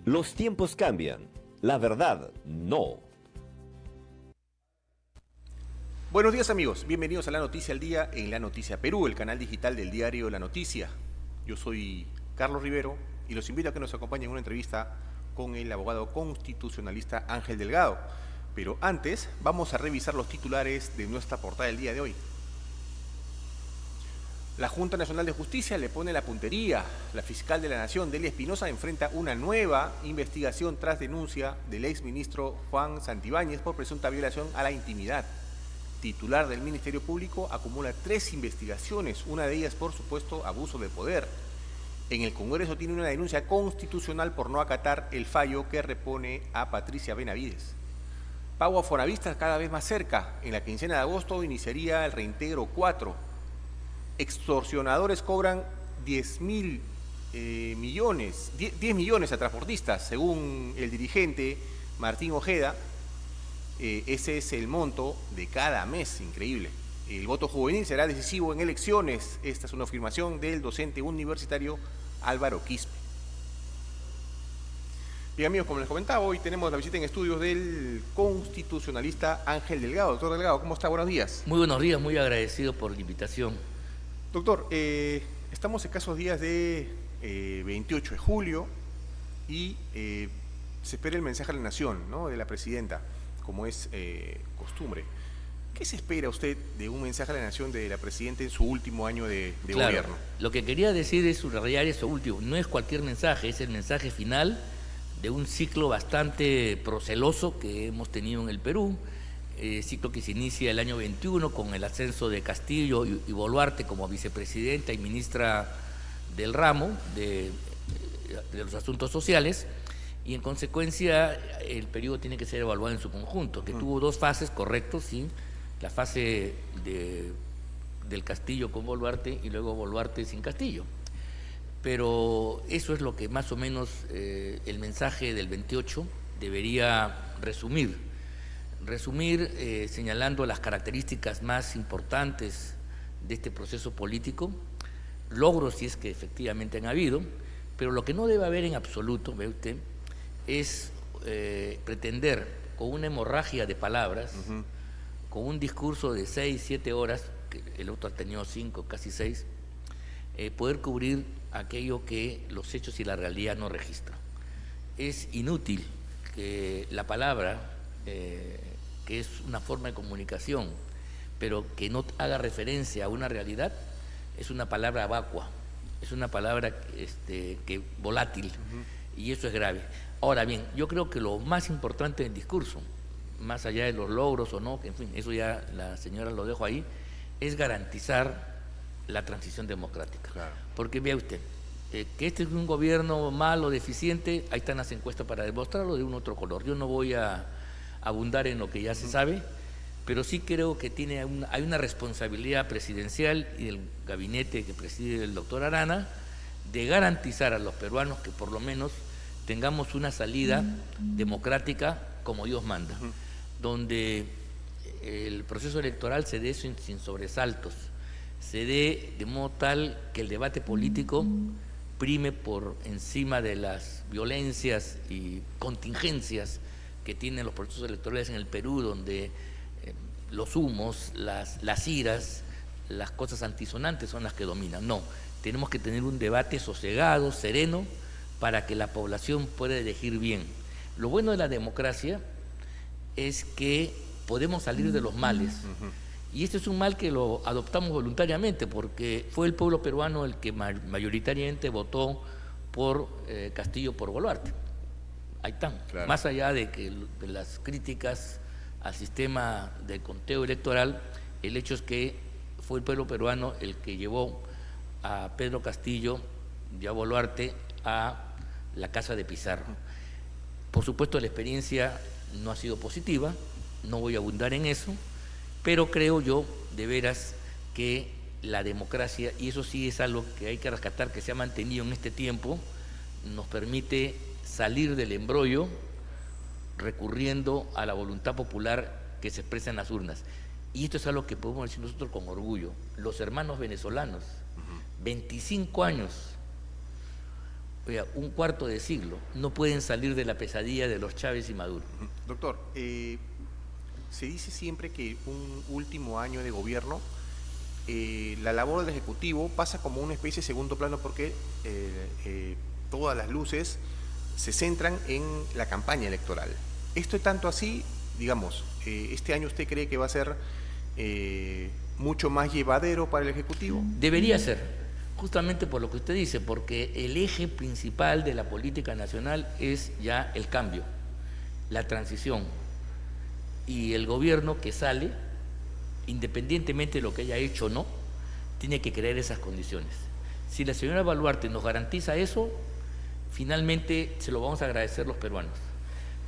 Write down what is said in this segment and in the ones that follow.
Los tiempos cambian, la verdad no. Buenos días amigos, bienvenidos a La Noticia al Día en La Noticia Perú, el canal digital del diario La Noticia. Yo soy Carlos Rivero y los invito a que nos acompañen en una entrevista con el abogado constitucionalista Ángel Delgado. Pero antes vamos a revisar los titulares de nuestra portada del día de hoy. La Junta Nacional de Justicia le pone la puntería. La fiscal de la Nación, Delia Espinosa, enfrenta una nueva investigación tras denuncia del exministro Juan Santibáñez por presunta violación a la intimidad. Titular del Ministerio Público acumula 3 investigaciones, una de ellas por supuesto abuso de poder. En el Congreso tiene una denuncia constitucional por no acatar el fallo que repone a Patricia Benavides. Pago a foravistas cada vez más cerca. En la quincena de agosto iniciaría el reintegro 4. Extorsionadores cobran 10 millones a transportistas, según el dirigente Martín Ojeda. Ese es el monto de cada mes, increíble. El voto juvenil será decisivo en elecciones. Esta es una afirmación del docente universitario Álvaro Quispe. Bien amigos, como les comentaba, hoy tenemos la visita en estudios del constitucionalista Ángel Delgado. Doctor Delgado, ¿cómo está? Buenos días. Muy buenos días, muy agradecido por la invitación. Doctor, estamos escasos días de 28 de julio y se espera el mensaje a la Nación, ¿no?, de la presidenta, como es costumbre. ¿Qué se espera usted de un mensaje a la Nación de la presidenta en su último año de gobierno? Lo que quería decir es subrayar eso último. No es cualquier mensaje, es el mensaje final de un ciclo bastante proceloso que hemos tenido en el Perú. Ciclo que se inicia el año 21 con el ascenso de Castillo y Boluarte como vicepresidenta y ministra del ramo de los asuntos sociales, y en consecuencia el periodo tiene que ser evaluado en su conjunto, que tuvo 2 fases, correcto, sí, la fase del Castillo con Boluarte y luego Boluarte sin Castillo. Pero eso es lo que más o menos el mensaje del 28 debería resumir señalando las características más importantes de este proceso político, logros si es que efectivamente han habido, pero lo que no debe haber en absoluto, ve usted, es pretender con una hemorragia de palabras, con un discurso de 6, 7 horas, que el otro ha tenido 5, casi 6, poder cubrir aquello que los hechos y la realidad no registran. Es inútil que la palabra, que es una forma de comunicación, pero que no haga referencia a una realidad, es una palabra vacua, es una palabra que volátil, y eso es grave. Ahora bien, yo creo que lo más importante del discurso, más allá de los logros o no, que en fin, eso ya la señora lo dejo ahí, es garantizar la transición democrática. Claro. Porque vea usted, que este es un gobierno malo, deficiente, ahí están las encuestas para demostrarlo de un otro color. Yo no voy a abundar en lo que ya se sabe, pero sí creo que hay una responsabilidad presidencial y del gabinete que preside el doctor Arana de garantizar a los peruanos que por lo menos tengamos una salida democrática como Dios manda, donde el proceso electoral se dé sin sobresaltos, se dé de modo tal que el debate político prime por encima de las violencias y contingencias que tienen los procesos electorales en el Perú, donde los humos, las iras, las cosas antisonantes son las que dominan. No, tenemos que tener un debate sosegado, sereno, para que la población pueda elegir bien. Lo bueno de la democracia es que podemos salir de los males, y este es un mal que lo adoptamos voluntariamente, porque fue el pueblo peruano el que mayoritariamente votó por Castillo, por Boluarte. Ahí están, claro. Más allá de las críticas al sistema de conteo electoral, el hecho es que fue el pueblo peruano el que llevó a Pedro Castillo y a Boluarte a la casa de Pizarro. Por supuesto, la experiencia no ha sido positiva, no voy a abundar en eso, pero creo yo, de veras, que la democracia, y eso sí es algo que hay que rescatar, que se ha mantenido en este tiempo, nos permite salir del embrollo recurriendo a la voluntad popular que se expresa en las urnas. Y esto es algo que podemos decir nosotros con orgullo. Los hermanos venezolanos, 25 años oiga, un cuarto de siglo, no pueden salir de la pesadilla de los Chávez y Maduro. Doctor, se dice siempre que un último año de gobierno, la labor del Ejecutivo pasa como una especie de segundo plano porque todas las luces se centran en la campaña electoral. ¿Esto es tanto así? Digamos, ¿este año usted cree que va a ser mucho más llevadero para el Ejecutivo? Debería ser, justamente por lo que usted dice, porque el eje principal de la política nacional es ya el cambio, la transición, y el gobierno que sale, independientemente de lo que haya hecho o no, tiene que crear esas condiciones. Si la señora Baluarte nos garantiza eso, finalmente se lo vamos a agradecer los peruanos.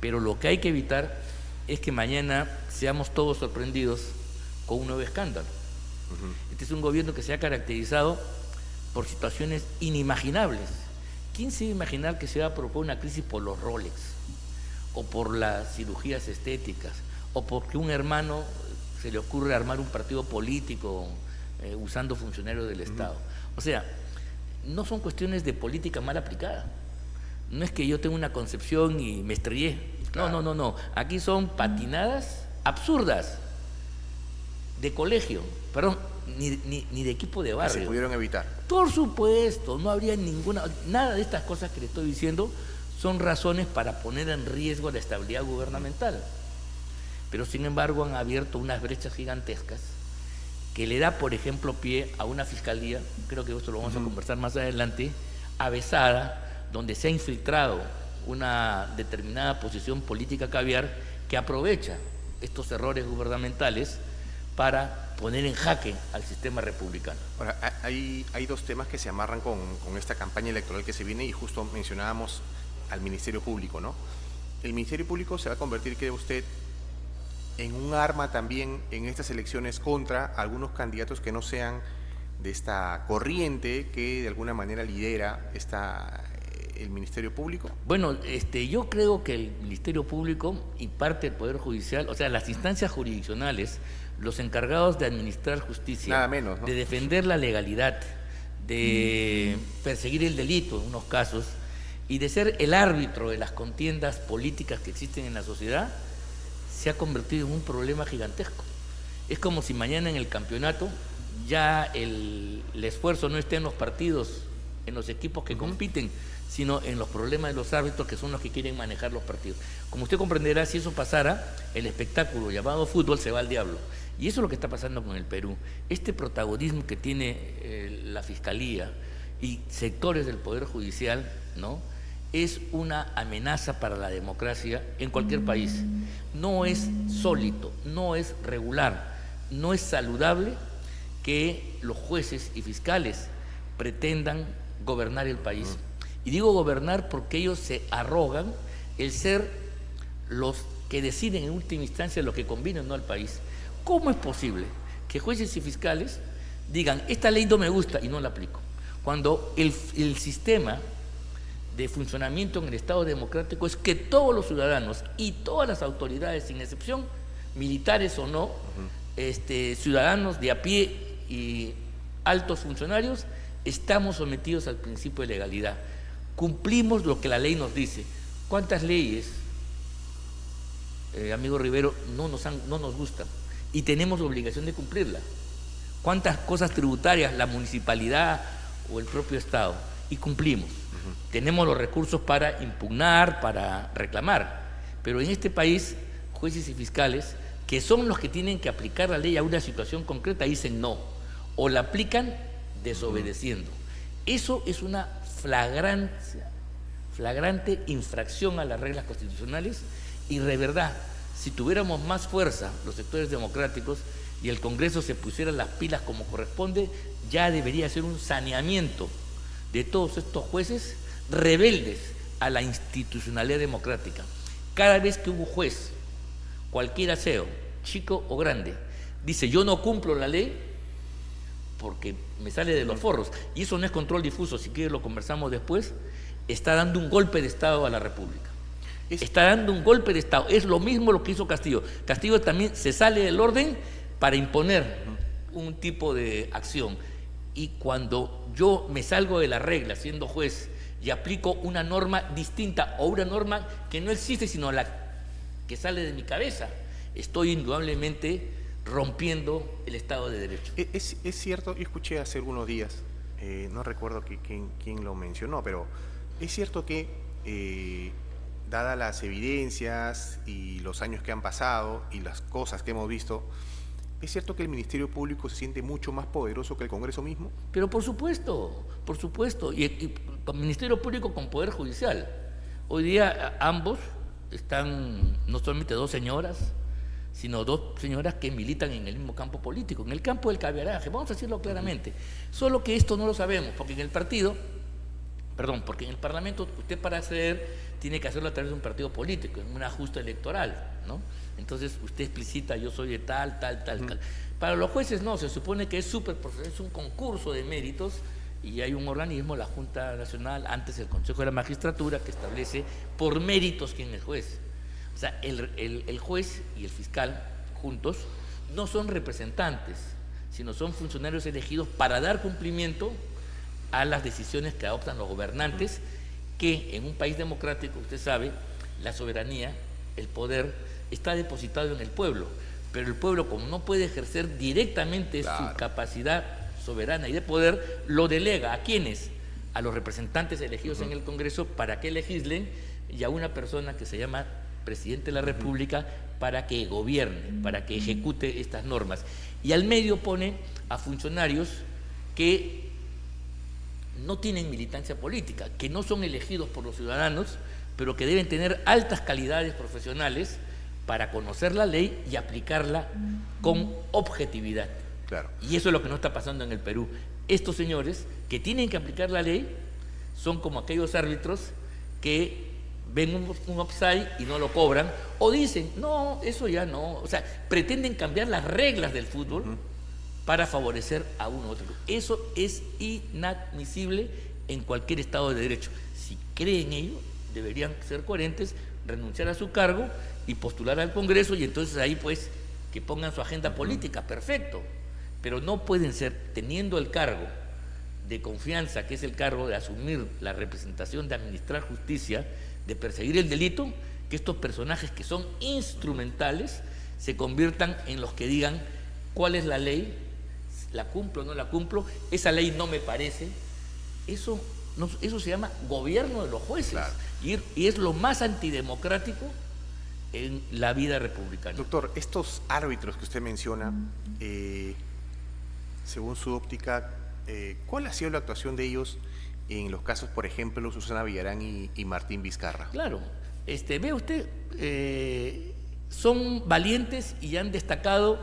Pero lo que hay que evitar es que mañana seamos todos sorprendidos con un nuevo escándalo. Este es un gobierno que se ha caracterizado por situaciones inimaginables. ¿Quién se iba a imaginar que se va a proponer una crisis por los Rolex, o por las cirugías estéticas, o porque un hermano se le ocurre armar un partido político usando funcionarios del Estado? O sea, no son cuestiones de política mal aplicada. No es que yo tenga una concepción y me estrellé. Claro. No. Aquí son patinadas absurdas de colegio, perdón, ni de equipo de barrio. Se pudieron evitar. Por supuesto, no habría nada de estas cosas que le estoy diciendo son razones para poner en riesgo la estabilidad gubernamental. Pero sin embargo han abierto unas brechas gigantescas que le da, por ejemplo, pie a una fiscalía, creo que esto lo vamos a conversar más adelante, avesada, donde se ha infiltrado una determinada posición política caviar que aprovecha estos errores gubernamentales para poner en jaque al sistema republicano. Ahora, hay dos temas que se amarran con esta campaña electoral que se viene, y justo mencionábamos al Ministerio Público, ¿no? El Ministerio Público se va a convertir, cree usted, en un arma también en estas elecciones contra algunos candidatos que no sean de esta corriente que de alguna manera lidera el Ministerio Público. Bueno, yo creo que el Ministerio Público y parte del Poder Judicial, o sea, las instancias jurisdiccionales, los encargados de administrar justicia, nada menos, ¿no?, de defender la legalidad, de perseguir el delito en unos casos y de ser el árbitro de las contiendas políticas que existen en la sociedad, se ha convertido en un problema gigantesco. Es como si mañana en el campeonato ya el esfuerzo no esté en los partidos, en los equipos que compiten, sino en los problemas de los árbitros, que son los que quieren manejar los partidos. Como usted comprenderá, si eso pasara, el espectáculo llamado fútbol se va al diablo. Y eso es lo que está pasando con el Perú. Este protagonismo que tiene la Fiscalía y sectores del Poder Judicial, ¿no?, es una amenaza para la democracia en cualquier país. No es sólido, no es regular, no es saludable que los jueces y fiscales pretendan gobernar el país. Y digo gobernar porque ellos se arrogan el ser los que deciden en última instancia lo que conviene o no al país. ¿Cómo es posible que jueces y fiscales digan, esta ley no me gusta y no la aplico, cuando el sistema de funcionamiento en el Estado democrático es que todos los ciudadanos y todas las autoridades, sin excepción, militares o no, ciudadanos de a pie y altos funcionarios, estamos sometidos al principio de legalidad? Cumplimos lo que la ley nos dice. ¿Cuántas leyes, amigo Rivero, no nos gustan y tenemos la obligación de cumplirla? ¿Cuántas cosas tributarias, la municipalidad o el propio Estado? Y cumplimos. Tenemos los recursos para impugnar, para reclamar, pero en este país, jueces y fiscales, que son los que tienen que aplicar la ley a una situación concreta, dicen no, o la aplican desobedeciendo. Eso es una flagrante infracción a las reglas constitucionales, y de verdad, si tuviéramos más fuerza los sectores democráticos y el Congreso se pusiera las pilas como corresponde, ya debería ser un saneamiento de todos estos jueces rebeldes a la institucionalidad democrática. Cada vez que un juez, cualquiera sea, chico o grande, dice yo no cumplo la ley porque me sale de los forros, y eso no es control difuso, si quiere lo conversamos después, está dando un golpe de Estado a la República. Está dando un golpe de Estado. Es lo mismo lo que hizo Castillo. Castillo también se sale del orden para imponer un tipo de acción. Y cuando yo me salgo de la regla siendo juez y aplico una norma distinta o una norma que no existe sino la que sale de mi cabeza, estoy indudablemente rompiendo el Estado de Derecho. Es cierto, yo escuché hace algunos días, no recuerdo quién lo mencionó, pero es cierto que dadas las evidencias y los años que han pasado y las cosas que hemos visto, ¿es cierto que el Ministerio Público se siente mucho más poderoso que el Congreso mismo? Pero por supuesto, y el Ministerio Público con Poder Judicial. Hoy día ambos están, no solamente dos señoras, sino dos señoras que militan en el mismo campo político, en el campo del caviaraje, vamos a decirlo claramente. Solo que esto no lo sabemos, porque en el Parlamento usted para acceder tiene que hacerlo a través de un partido político, en un ajuste electoral, ¿no? Entonces usted explicita, yo soy de tal. Para los jueces no, se supone que es es un concurso de méritos y hay un organismo, la Junta Nacional, antes el Consejo de la Magistratura, que establece por méritos quién es juez. O sea, el juez y el fiscal juntos no son representantes, sino son funcionarios elegidos para dar cumplimiento a las decisiones que adoptan los gobernantes, que en un país democrático, usted sabe, la soberanía, el poder, está depositado en el pueblo, pero el pueblo, como no puede ejercer directamente su capacidad soberana y de poder, lo delega ¿a quiénes? A los representantes elegidos en el Congreso para que legislen y a una persona que se llama Presidente de la República para que gobierne, para que ejecute estas normas. Y al medio pone a funcionarios que no tienen militancia política, que no son elegidos por los ciudadanos, pero que deben tener altas calidades profesionales para conocer la ley y aplicarla con objetividad. Claro. Y eso es lo que no está pasando en el Perú. Estos señores que tienen que aplicar la ley son como aquellos árbitros que ven un offside y no lo cobran, o dicen, no, eso ya no. O sea, pretenden cambiar las reglas del fútbol para favorecer a uno u otro. Eso es inadmisible en cualquier Estado de Derecho. Si creen ello, deberían ser coherentes, renunciar a su cargo y postular al Congreso, y entonces ahí pues que pongan su agenda política, perfecto. Pero no pueden ser, teniendo el cargo de confianza, que es el cargo de asumir la representación, de administrar justicia, de perseguir el delito, que estos personajes que son instrumentales se conviertan en los que digan cuál es la ley, la cumplo o no la cumplo, esa ley no me parece. Eso se llama gobierno de los jueces. Claro. Y es lo más antidemocrático en la vida republicana. Doctor, estos árbitros que usted menciona, según su óptica, ¿cuál ha sido la actuación de ellos en los casos, por ejemplo, Susana Villarán y Martín Vizcarra? Claro, ve usted, son valientes y han destacado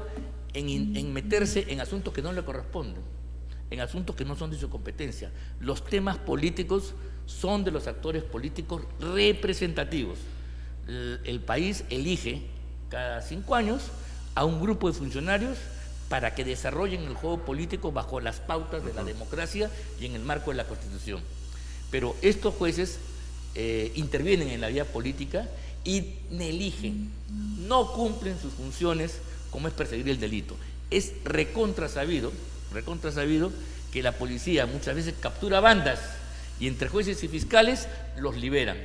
en meterse en asuntos que no le corresponden, en asuntos que no son de su competencia. Los temas políticos son de los actores políticos representativos. El país elige cada 5 años a un grupo de funcionarios para que desarrollen el juego político bajo las pautas de la democracia y en el marco de la Constitución. Pero estos jueces intervienen en la vida política y eligen, no cumplen sus funciones como es perseguir el delito. Es recontra sabido que la policía muchas veces captura bandas y entre jueces y fiscales los liberan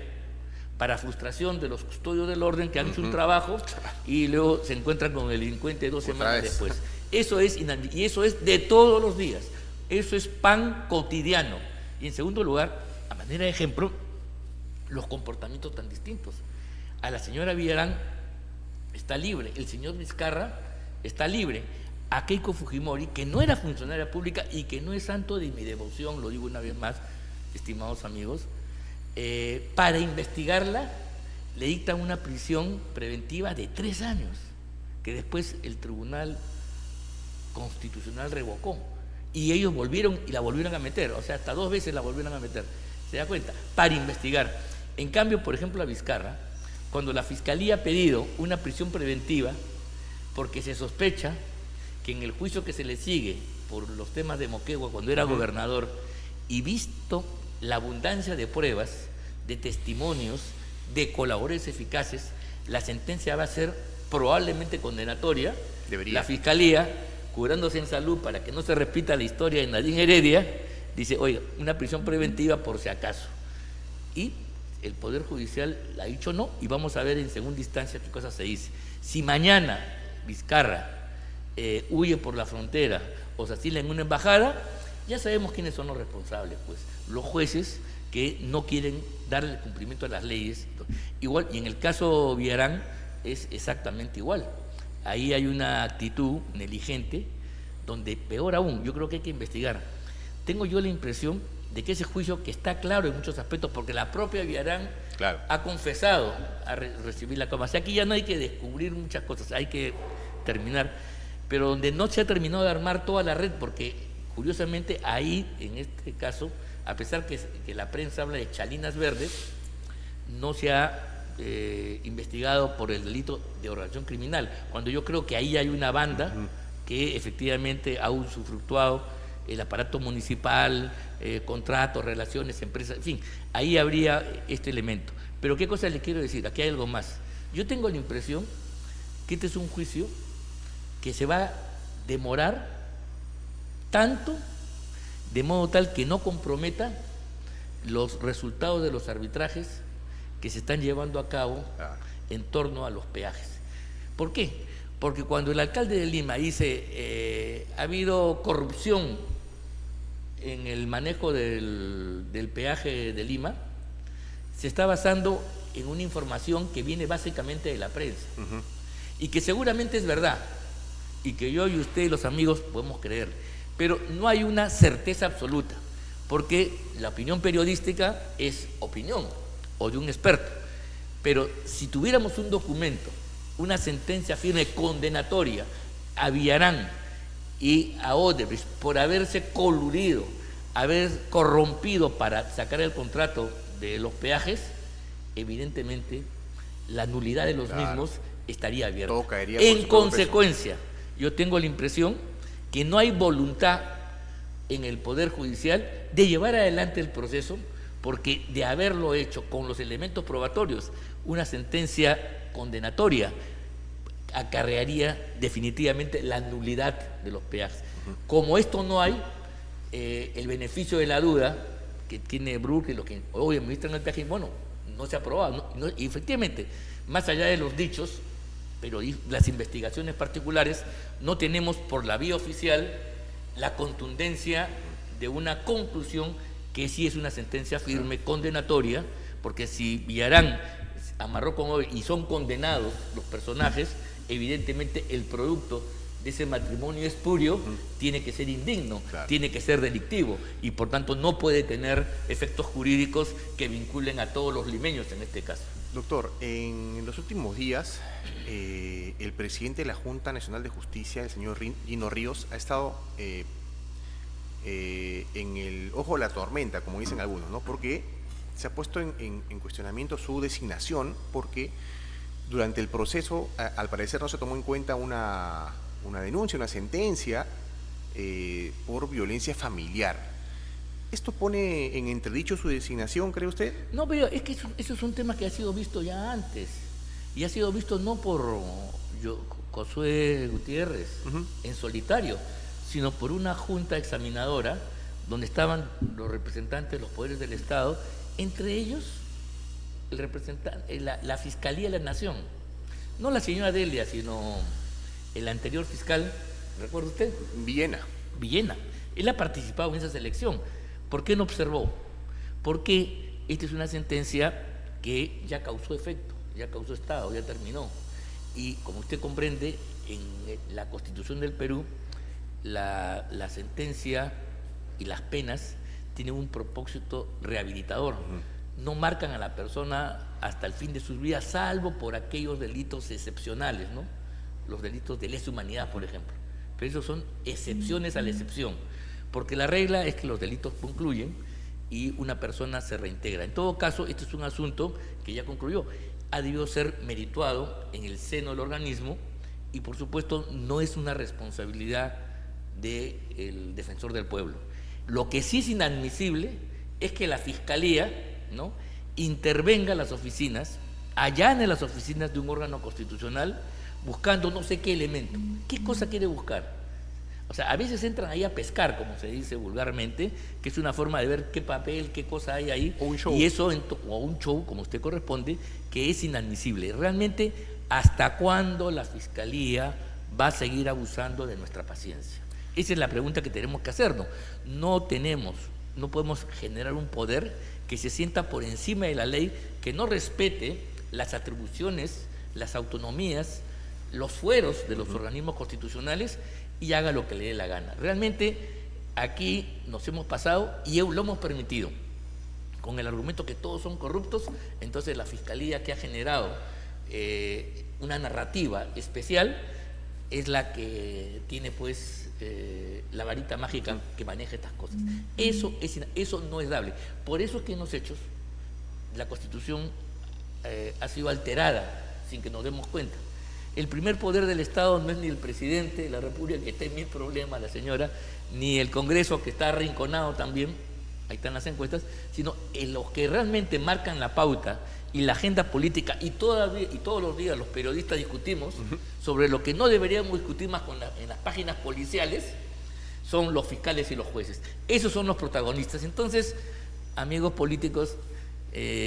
para frustración de los custodios del orden que han hecho un trabajo y luego se encuentran con el delincuente 2 semanas después. Eso es inadmisible, y eso es de todos los días. Eso es pan cotidiano. Y en segundo lugar, a manera de ejemplo, los comportamientos tan distintos. A la señora Villarán está libre, el señor Vizcarra está libre. A Keiko Fujimori, que no era funcionaria pública y que no es santo de mi devoción, lo digo una vez más, estimados amigos, para investigarla le dictan una prisión preventiva de 3 años, que después el Tribunal Constitucional revocó. Y ellos volvieron y la volvieron a meter, o sea, hasta 2 veces la volvieron a meter, ¿se da cuenta? Para investigar. En cambio, por ejemplo, a Vizcarra, cuando la Fiscalía ha pedido una prisión preventiva, porque se sospecha que en el juicio que se le sigue por los temas de Moquegua cuando era gobernador, y visto la abundancia de pruebas, de testimonios, de colaboradores eficaces, la sentencia va a ser probablemente condenatoria. La Fiscalía, curándose en salud para que no se repita la historia de Nadine Heredia, dice, oiga, una prisión preventiva por si acaso. y el Poder Judicial ha dicho no, y vamos a ver en segunda instancia qué cosa se dice. Si mañana Vizcarra huye por la frontera o se asila en una embajada, ya sabemos quiénes son los responsables, pues los jueces que no quieren darle cumplimiento a las leyes. Igual, y en el caso Villarán es exactamente igual. Ahí hay una actitud negligente donde, peor aún, yo creo que hay que investigar. Tengo yo la impresión de que ese juicio, que está claro en muchos aspectos, porque la propia Villarán ha confesado a recibir la cama. O sea, aquí ya no hay que descubrir muchas cosas, hay que terminar. Pero donde no se ha terminado de armar toda la red, porque curiosamente ahí, en este caso, a pesar que la prensa habla de chalinas verdes, no se ha investigado por el delito de organización criminal, cuando yo creo que ahí hay una banda que efectivamente ha usufructuado el aparato municipal, contratos, relaciones, empresas, en fin, ahí habría este elemento. Pero ¿qué cosa le quiero decir? Aquí hay algo más. Yo tengo la impresión que este es un juicio que se va a demorar tanto, de modo tal que no comprometa los resultados de los arbitrajes que se están llevando a cabo en torno a los peajes. ¿Por qué? Porque cuando el alcalde de Lima dice ha habido corrupción en el manejo del peaje de Lima, se está basando en una información que viene básicamente de la prensa y que seguramente es verdad y que yo y usted y los amigos podemos creer, pero no hay una certeza absoluta, porque la opinión periodística es opinión o de un experto, pero si tuviéramos un documento, una sentencia firme condenatoria a Villarán y a Odebrecht por haberse coludido, haber corrompido para sacar el contrato de los peajes, evidentemente la nulidad de los mismos estaría abierta. En consecuencia, yo tengo la impresión que no hay voluntad en el Poder Judicial de llevar adelante el proceso, porque de haberlo hecho con los elementos probatorios, una sentencia condenatoria acarrearía definitivamente la nulidad de los peajes. Como esto no hay, el beneficio de la duda que tiene Bruck y lo que hoy administran el peaje, bueno, no se ha aprobado. Y efectivamente, más allá de los dichos, pero las investigaciones particulares, no tenemos por la vía oficial la contundencia de una conclusión que sí es una sentencia firme, condenatoria, porque si Villarán amarró con hoy y son condenados los personajes, evidentemente el producto de ese matrimonio espurio tiene que ser indigno, tiene que ser delictivo y por tanto no puede tener efectos jurídicos que vinculen a todos los limeños en este caso. Doctor, en los últimos días el presidente de la Junta Nacional de Justicia, el señor Gino Ríos, ha estado en el ojo de la tormenta, como dicen algunos, ¿no? Porque se ha puesto en cuestionamiento su designación, porque durante el proceso, al parecer, no se tomó en cuenta una denuncia, una sentencia por violencia familiar. ¿Esto pone en entredicho su designación, cree usted? No, pero es que eso es un tema que ha sido visto ya antes, y ha sido visto no por Josué Gutiérrez en solitario, sino por una junta examinadora donde estaban los representantes de los poderes del Estado, entre ellos el representante, la Fiscalía de la Nación, no la señora Delia, sino el anterior fiscal, ¿recuerda usted? Villena. Él ha participado en esa selección. ¿Por qué no observó? Porque esta es una sentencia que ya causó efecto, ya causó estado, ya terminó. Y como usted comprende, en la Constitución del Perú, la sentencia y las penas tienen un propósito rehabilitador. No marcan a la persona hasta el fin de sus vidas, salvo por aquellos delitos excepcionales, ¿no? Los delitos de lesa humanidad, por ejemplo. Pero esos son excepciones a la excepción, porque la regla es que los delitos concluyen y una persona se reintegra. En todo caso, este es un asunto que ya concluyó. Ha debido ser merituado en el seno del organismo y, por supuesto, no es una responsabilidad del defensor del pueblo. Lo que sí es inadmisible es que la Fiscalía, ¿no?, intervenga en las oficinas, allane las oficinas de un órgano constitucional, buscando no sé qué elemento. ¿Qué cosa quiere buscar? O sea, a veces entran ahí a pescar, como se dice vulgarmente, que es una forma de ver qué papel, qué cosa hay ahí. O un show. Y eso, o un show, como usted corresponde, que es inadmisible. Realmente, ¿hasta cuándo la Fiscalía va a seguir abusando de nuestra paciencia? Esa es la pregunta que tenemos que hacernos. No podemos generar un poder que se sienta por encima de la ley, que no respete las atribuciones, las autonomías, los fueros de los organismos constitucionales y haga lo que le dé la gana. Realmente aquí nos hemos pasado y lo hemos permitido con el argumento que todos son corruptos. Entonces la Fiscalía, que ha generado una narrativa especial, es la que tiene pues la varita mágica que maneja estas cosas. Eso no es dable. Por eso es que en los hechos la Constitución ha sido alterada sin que nos demos cuenta. El primer poder del Estado no es ni el presidente de la República, que está en mil problemas, la señora, ni el Congreso, que está arrinconado también, ahí están las encuestas, sino en los que realmente marcan la pauta y la agenda política, y todos los días los periodistas discutimos sobre lo que no deberíamos discutir más en las páginas policiales, son los fiscales y los jueces. Esos son los protagonistas. Entonces, amigos políticos,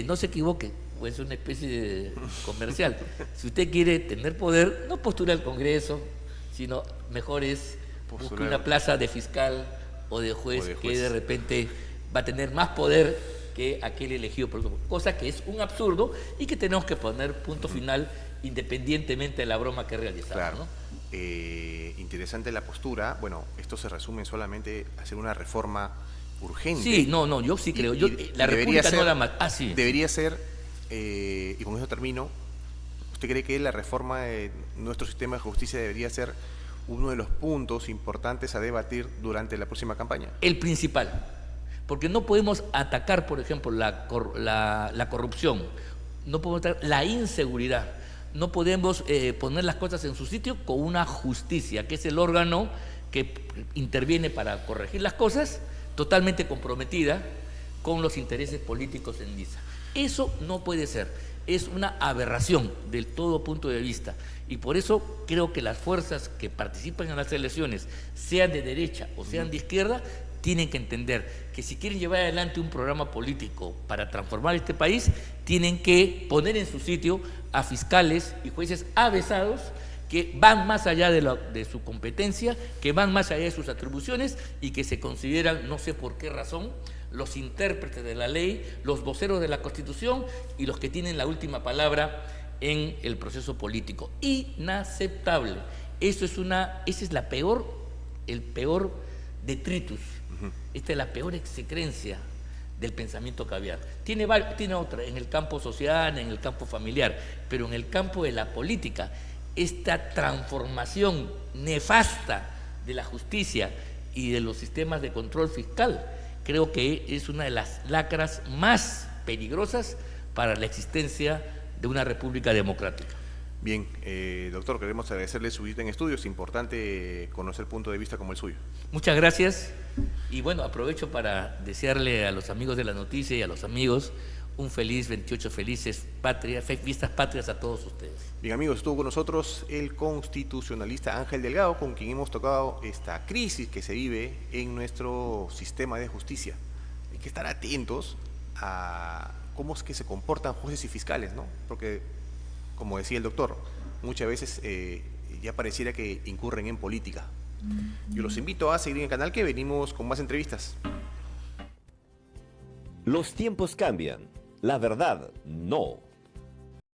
no se equivoquen, es una especie de comercial. Si usted quiere tener poder, no postule al Congreso, sino mejor es busque una plaza de fiscal o de juez, que de repente va a tener más poder que aquel elegido por otro, cosa que es un absurdo y que tenemos que poner punto final independientemente de la broma que realizamos. Claro. ¿No? Interesante la postura. Bueno, esto se resume solamente a hacer una reforma urgente. Sí, no, yo sí creo. La República no la mata. Sí. Debería ser, y con eso termino, ¿usted cree que la reforma de nuestro sistema de justicia debería ser uno de los puntos importantes a debatir durante la próxima campaña? El principal, porque no podemos atacar, por ejemplo, la corrupción, no podemos atacar la inseguridad, no podemos poner las cosas en su sitio con una justicia, que es el órgano que interviene para corregir las cosas, totalmente comprometida con los intereses políticos en liza. Eso no puede ser, es una aberración de todo punto de vista, y por eso creo que las fuerzas que participan en las elecciones, sean de derecha o sean de izquierda, tienen que entender que si quieren llevar adelante un programa político para transformar este país, tienen que poner en su sitio a fiscales y jueces avesados que van más allá de su competencia, que van más allá de sus atribuciones y que se consideran, no sé por qué razón, los intérpretes de la ley, los voceros de la Constitución y los que tienen la última palabra en el proceso político. Inaceptable. Ese es el peor detritus. Esta es la peor execrencia del pensamiento caviar. Tiene otra en el campo social, en el campo familiar, pero en el campo de la política, esta transformación nefasta de la justicia y de los sistemas de control fiscal, creo que es una de las lacras más peligrosas para la existencia de una república democrática. Bien, doctor, queremos agradecerle su visita en estudio. Es importante conocer punto de vista como el suyo. Muchas gracias. Y bueno, aprovecho para desearle a los amigos de la noticia y a los amigos un feliz 28, felices fiestas patrias a todos ustedes. Bien, amigos, estuvo con nosotros el constitucionalista Ángel Delgado, con quien hemos tocado esta crisis que se vive en nuestro sistema de justicia. Hay que estar atentos a cómo es que se comportan jueces y fiscales, ¿no? Porque, como decía el doctor, muchas veces ya pareciera que incurren en política. Yo los invito a seguir en el canal, que venimos con más entrevistas. Los tiempos cambian, la verdad no.